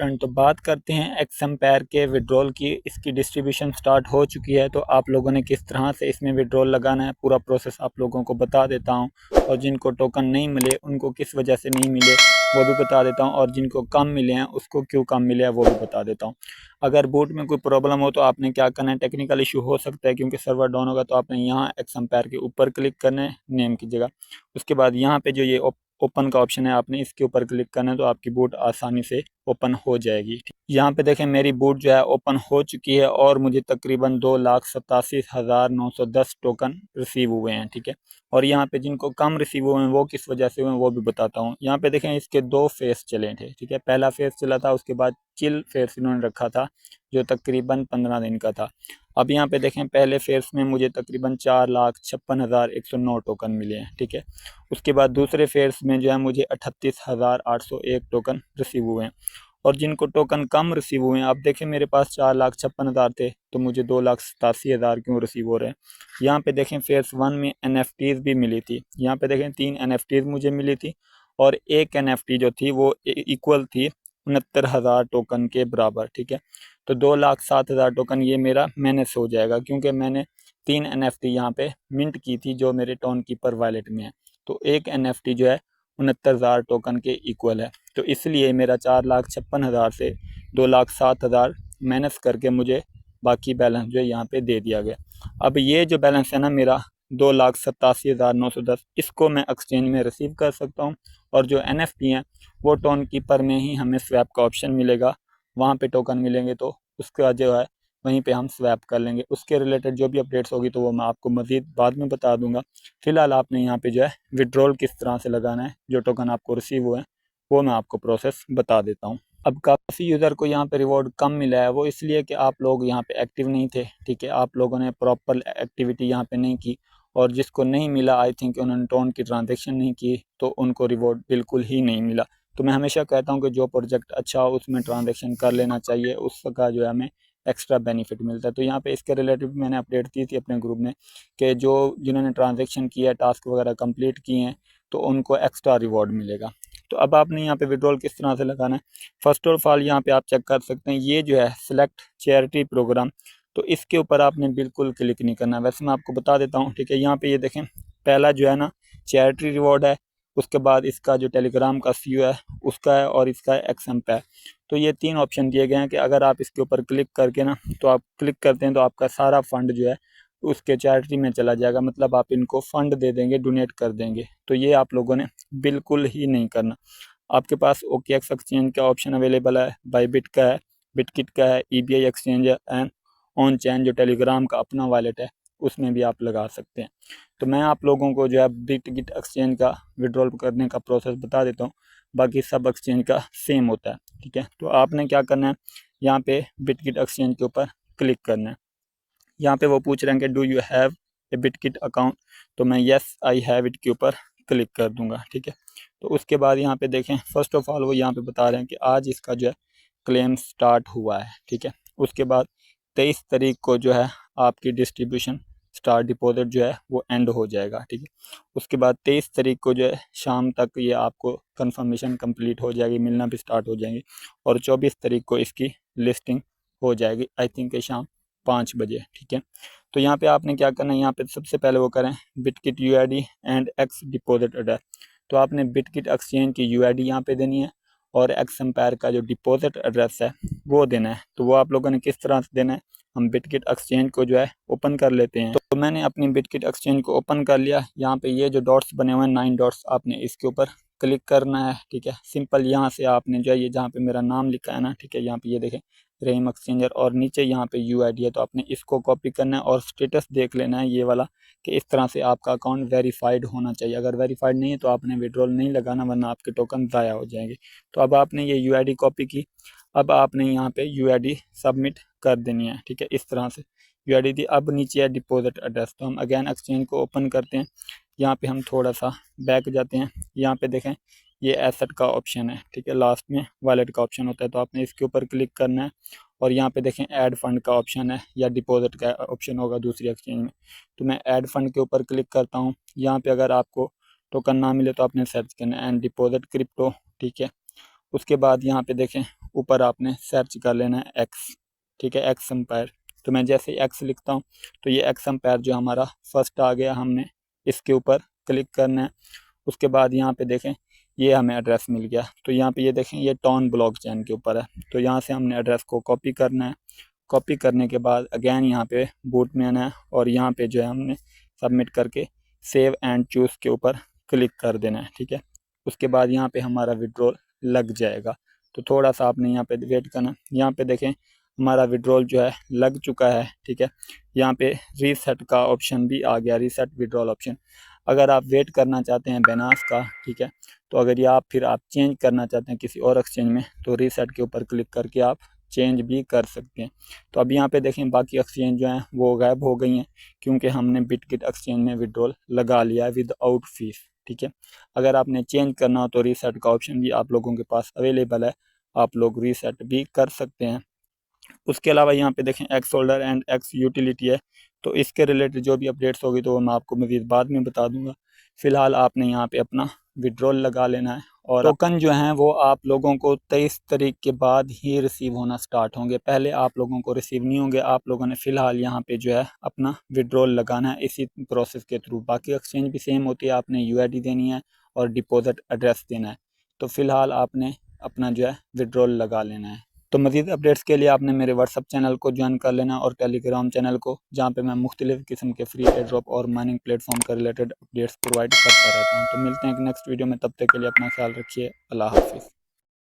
Afternoon. तो बात करते हैं एक्सएम्पेयर के विड्रॉल की। इसकी डिस्ट्रीब्यूशन स्टार्ट हो चुकी है, तो आप लोगों ने किस तरह से इसमें विड्रॉल लगाना है पूरा प्रोसेस आप लोगों को बता देता हूं। और जिनको टोकन नहीं मिले उनको किस वजह से नहीं मिले वो भी बता देता हूं, और जिनको कम मिले हैं उसको क्यों कम मिले हैं वो भी बता देता हूँ। अगर बूट में कोई प्रॉब्लम हो तो आपने क्या करना है, टेक्निकल इशू हो सकता है क्योंकि सर्वर डाउन होगा, तो आपने यहाँ एक्सएम्पेयर के ऊपर क्लिक करना है नेम की जगह। उसके बाद यहाँ पे जो ये ओपन का ऑप्शन है आपने इसके ऊपर क्लिक करना है, तो आपकी बूट आसानी से ओपन हो जाएगी। यहाँ पे देखें मेरी बूट जो है ओपन हो चुकी है और मुझे तकरीबन 2,87,910 टोकन रिसीव हुए हैं। ठीक है, और यहाँ पे जिनको कम रिसीव हुए हैं वो किस वजह से हुए हैं वो भी बताता हूँ। यहाँ पे देखें इसके दो फेस चले थे। ठीक है, पहला फेस चला था, उसके बाद चिल फेस इन्होंने रखा था जो तकरीबन 15 दिन का था। अब यहाँ पे देखें पहले फेस में मुझे तकरीबन 4,56,109 टोकन मिले हैं। ठीक है, उसके बाद दूसरे फेस में जो है मुझे 38,801 टोकन रिसीव हुए हैं। और जिनको टोकन कम रिसीव हुए हैं, आप देखें मेरे पास 4,56,000 थे तो मुझे 2,87,000 क्यों रिसीव हो रहे हैं। यहाँ पे देखें फेस 1 में NFTs भी मिली थी। यहाँ पे देखें 3 NFTs मुझे मिली थी और एक NFT जो थी वो इक्वल थी 69,000 टोकन के बराबर। ठीक है, तो 2,07,000 टोकन ये मेरा मैनेज हो जाएगा क्योंकि मैंने 3 NFT यहाँ पे मिंट की थी जो मेरे टोन कीपर वॉलेट में है। तो एक NFT जो है 69,000 टोकन के इक्वल है, तो इसलिए मेरा 4,56,000 से 2,07,000 माइनस करके मुझे बाकी बैलेंस जो है यहाँ पे दे दिया गया। अब ये जो बैलेंस है ना मेरा 2,87,910, इसको मैं एक्सचेंज में रिसीव कर सकता हूँ। और जो NFT हैं वो टोन कीपर में ही हमें स्वैप का ऑप्शन मिलेगा, वहाँ पे टोकन मिलेंगे तो उसका जो है वहीं पे हम स्वैप कर लेंगे। उसके रिलेटेड जो भी अपडेट्स होगी तो वो मैं आपको मज़ीद बाद में बता दूंगा। फिलहाल आपने यहाँ पे जो है विड्रॉल किस तरह से लगाना है, जो टोकन आपको रिसीव हुए हैं वो मैं आपको प्रोसेस बता देता हूँ। अब काफ़ी यूज़र को यहाँ पे रिवॉर्ड कम मिला है, वो इसलिए कि आप लोग यहाँ पे एक्टिव नहीं थे। ठीक है, आप लोगों ने प्रॉपर एक्टिविटी यहाँ पे नहीं की, और जिसको नहीं मिला आई थिंक उन्होंने टोन की ट्रांजेक्शन नहीं की तो उनको रिवॉर्ड बिल्कुल ही नहीं मिला। तो मैं हमेशा कहता हूँ कि जो प्रोजेक्ट अच्छा हो उसमें ट्रांजेक्शन कर लेना चाहिए, उसका जो है हमें एक्स्ट्रा बेनिफिट मिलता है। तो यहाँ पे इसके रिलेटिव मैंने अपडेट दी थी अपने ग्रुप में कि जो जिन्होंने ट्रांजेक्शन किया, टास्क वगैरह कंप्लीट किए हैं, तो उनको एक्स्ट्रा रिवॉर्ड मिलेगा। तो अब आपने यहाँ पे विड्रॉल किस तरह से लगाना है, फर्स्ट ऑफ ऑल यहाँ पे आप चेक कर सकते हैं ये जो है सिलेक्ट चैरिटी प्रोग्राम, तो इसके ऊपर आपने बिल्कुल क्लिक नहीं करना। वैसे मैं आपको बता देता हूँ। ठीक है, यहाँ पे ये देखें पहला जो है ना चैरिटी रिवॉर्ड है, उसके बाद इसका जो टेलीग्राम का सीओ है उसका है, और इसका है एक्सएम्पेयर। तो ये तीन ऑप्शन दिए गए हैं कि अगर आप इसके ऊपर क्लिक करके ना, तो आप क्लिक करते हैं तो आपका सारा फंड जो है उसके चैरिटी में चला जाएगा, मतलब आप इनको फंड दे देंगे, डोनेट कर देंगे। तो ये आप लोगों ने बिल्कुल ही नहीं करना। आपके पास OKX एक्सचेंज का ऑप्शन अवेलेबल है, बाईबिट का है, बिटकिट का है, EBI एक्सचेंज है, एंड ऑन चैन जो टेलीग्राम का अपना वॉलेट है उसमें भी आप लगा सकते हैं। तो मैं आप लोगों को जो है बिटकिट एक्सचेंज का विड्रॉल करने का प्रोसेस बता देता हूँ, बाकी सब एक्सचेंज का सेम होता है। ठीक है, तो आपने क्या करना है, यहाँ पे बिटकिट एक्सचेंज के ऊपर क्लिक करना है। यहाँ पे वो पूछ रहे हैं कि do you have a Bitkit account, तो मैं येस आई हैव इट के ऊपर क्लिक कर दूंगा। ठीक है, तो उसके बाद यहाँ पे देखें फर्स्ट ऑफ ऑल वो यहाँ पे बता रहे हैं कि आज इसका जो है क्लेम स्टार्ट हुआ है। ठीक है, उसके बाद 23 तारीख को जो है आपकी डिस्ट्रीब्यूशन स्टार डिपॉजिट जो है वो एंड हो जाएगा। ठीक है, उसके बाद 23 तारीख को जो है शाम तक ये आपको कंफर्मेशन कंप्लीट हो जाएगी, मिलना भी स्टार्ट हो जाएंगे, और 24 तारीख को इसकी लिस्टिंग हो जाएगी आई थिंक शाम 5 बजे। ठीक है, तो यहाँ पे आपने क्या करना है, यहाँ पे सबसे पहले वो करें बिटकिट UID and x deposit address. तो आपने बिटकिट एक्सचेंज की UID यहाँ पे देनी है, और एक्सएम्पायर का जो डिपॉजिट एड्रेस है वो देना है। तो वो आप लोगों ने किस तरह से देना है, हम बिटकिट एक्सचेंज को जो है ओपन कर लेते हैं। तो मैंने अपनी बिटकिट एक्सचेंज को ओपन कर लिया। यहाँ पे ये जो डॉट्स बने हुए हैं 9 डॉट्स, आपने इसके ऊपर क्लिक करना है। ठीक है, सिंपल यहाँ से आपने जो है ये जहाँ पे मेरा नाम लिखा है ना, ठीक है, यहाँ पे ये देखें रहीम एक्सचेंजर, और नीचे यहाँ पे UID है, तो आपने इसको कॉपी करना है और स्टेटस देख लेना है ये वाला कि इस तरह से आपका अकाउंट वेरीफाइड होना चाहिए। अगर वेरीफाइड नहीं है तो आपने विड्रॉल नहीं लगाना, वरना आपके टोकन ज़ाया हो जाएंगे। तो अब आपने ये UID कॉपी की, अब आपने यहाँ पे UID सबमिट कर देनी है। ठीक है, इस तरह से UID दी। अब नीचे है डिपॉजिट एड्रेस, तो हम अगेन एक्सचेंज को ओपन करते हैं। यहाँ पे हम थोड़ा सा बैक जाते हैं, यहाँ पे देखें ये एसेट का ऑप्शन है। ठीक है, लास्ट में वॉलेट का ऑप्शन होता है, तो आपने इसके ऊपर क्लिक करना है, और यहाँ पे देखें ऐड फंड का ऑप्शन है या डिपॉजिट का ऑप्शन होगा दूसरी एक्सचेंज में। तो मैं ऐड फंड के ऊपर क्लिक करता हूँ। यहाँ पे अगर आपको टोकन ना मिले तो आपने सर्च करना है एंड डिपॉजिट क्रिप्टो। ठीक है, उसके बाद यहाँ पे देखें ऊपर आपने सर्च कर लेना है एक्स, ठीक है, एक्स एम्पायर। तो मैं जैसे एक्स लिखता हूँ तो ये एक्स एम्पायर जो हमारा फर्स्ट आ गया, हमने इसके ऊपर क्लिक करना है। उसके बाद यहाँ पे देखें ये हमें एड्रेस मिल गया। तो यहाँ पे ये देखें ये टॉन ब्लॉकचेन के ऊपर है। तो यहाँ से हमने एड्रेस को कॉपी करना है। कॉपी करने के बाद अगेन यहाँ पे बूट में आना है और यहाँ पे जो है हमने सबमिट करके सेव एंड चूज़ के ऊपर क्लिक कर देना है, ठीक है। उसके बाद यहाँ पे हमारा विड्रॉल लग जाएगा। तो थोड़ा सा आपने यहाँ पे वेट करना। यहाँ पे देखें हमारा विड्रॉल जो है लग चुका है, ठीक है। यहाँ पे रीसेट का ऑप्शन भी आ गया, रीसेट विड्रॉल ऑप्शन। अगर आप वेट करना चाहते हैं बेनास का, ठीक है, तो अगर ये आप चेंज करना चाहते हैं किसी और एक्सचेंज में तो रीसेट के ऊपर क्लिक करके आप चेंज भी कर सकते हैं। तो अब यहाँ पे देखें बाकी एक्सचेंज जो हैं वो गायब हो गई हैं क्योंकि हमने बिटकिट एक्सचेंज में विड्रॉल लगा लिया है विदाउट फीस, ठीक है। अगर आपने चेंज करना हो तो रीसेट का ऑप्शन भी आप लोगों के पास अवेलेबल है, आप लोग रीसेट भी कर सकते हैं। उसके अलावा यहाँ पे देखें x holder and x utility है, तो इसके रिलेटेड जो भी अपडेट्स होगी तो वो मैं आपको मज़ीद बाद में बता दूंगा। फिलहाल आपने यहाँ पे अपना विड्रॉल लगा लेना है और टोकन जो हैं वो आप लोगों को 23 तारीख के बाद ही रिसीव होना स्टार्ट होंगे, पहले आप लोगों को रिसीव नहीं होंगे। आप लोगों ने फ़िलहाल यहाँ पे जो है अपना विड्रॉल लगाना है इसी प्रोसेस के थ्रू। बाकी एक्सचेंज भी सेम होती है, आपने UID देनी है और डिपॉजिट एड्रेस देना है। तो फ़िलहाल आपने अपना जो है विड्रॉल लगा लेना है। तो मज़ीद अपडेट्स के लिए आपने मेरे व्हाट्सअप चैनल को ज्वाइन कर लेना और टेलीग्राम चैनल को, जहाँ पे मैं मुख्तलिफ़ किस्म के फ्री एयर ड्रॉप और माइनिंग प्लेटफॉर्म का रिलेटेड अपडेट्स प्रोवाइड करता रहता हूँ। तो मिलते हैं एक नेक्स्ट वीडियो में, तब तक के लिए अपना ख्याल रखिए। अल्लाह हाफिज़।